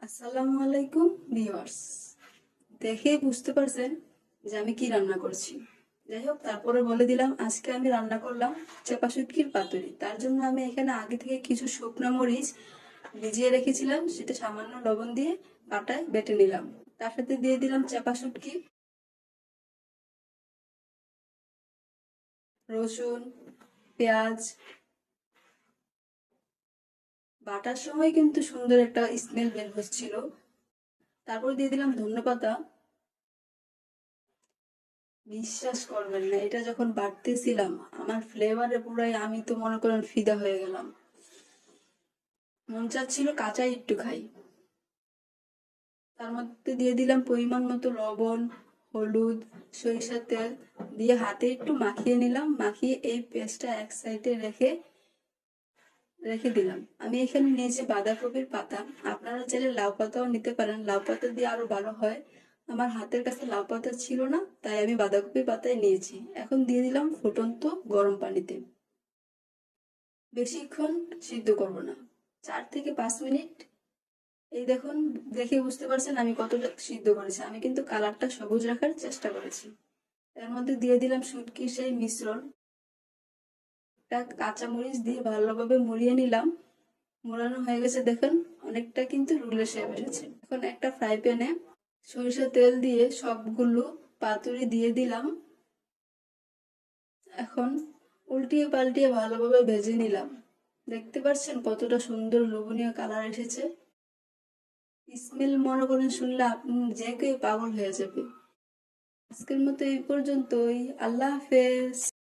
আসসালামু আলাইকুম ভিউয়ার্স। দেখেই বুঝতে পারছেন যে আমি কি রান্না করছি। যাই হোক, তারপরে বলে দিলাম আজকে আমি রান্না করলাম চাপা শুটকির পাতুরি। তার জন্য আমি এখানে আগে থেকে কিছু শুকনো মরিচ ভিজিয়ে রেখেছিলাম, সেটা সামান্য লবণ দিয়ে পাটায় বেটে নিলাম। তার সাথে দিয়ে দিলাম চাপা শুটকি, রসুন, পেঁয়াজ। বাটার সময় কিন্তু সুন্দর একটা স্মেল বের হচ্ছিল। তারপর দিয়ে দিলাম ধনেপাতা। বিশ্বাস করবেন না, এটা যখন বাটতেছিলাম আমার ফ্লেভারে পুরাই আমি তো মনে করেন ফিদা হয়ে গেলাম। মন চাচ্ছিল কাঁচাই একটু খাই। তার মধ্যে দিয়ে দিলাম পরিমাণ মতো লবণ, হলুদ, সরিষার তেল দিয়ে হাতে একটু মাখিয়ে নিলাম। মাখিয়ে এই পেস্টটা এক সাইডে রেখে রেখে দিলাম। আমি এখানে নিয়েছি বাঁধাকপির পাতা। আপনারা চাইলে লাউ পাতাও নিতে পারেন, লাউ পাতা দিয়ে আরো ভালো হয়। আমার হাতের কাছে লাউ পাতা ছিল না, তাই আমি বাঁধাকপির পাতায় নিয়েছি। এখন দিয়ে দিলাম ফুটন্ত গরম পানিতে। বেশিক্ষণ সিদ্ধ করব না, 4 থেকে 5 মিনিট। এই দেখুন, দেখে বুঝতে পারছেন আমি কতটা সিদ্ধ করেছি। আমি কিন্তু কালারটা সবুজ রাখার চেষ্টা করেছি। এর মধ্যে দিয়ে দিলাম শুটকির সেই মিশ্রণ। কাঁচামরিচ দিয়ে ভালোভাবে মুড়িয়ে নিলাম। মোড়ানো হয়ে গেছে দেখুন, অনেকটা কিন্তু রুলের শেপ এসেছে। এখন একটা ফ্রাই প্যানে সরিষার তেল দিয়ে সবগুলো পাতুরি দিয়ে দিলাম। এখন উল্টিয়ে পাল্টিয়ে ভালোভাবে ভেজে নিলাম। দেখতে পাচ্ছেন কতটা সুন্দর লোভনীয় কালার এসেছে। স্মেল মনে করেন শুনলে আপনি যে কেউ পাগল হয়ে যাবে। আজকের মতো এই পর্যন্তই। আল্লাহ হাফেজ।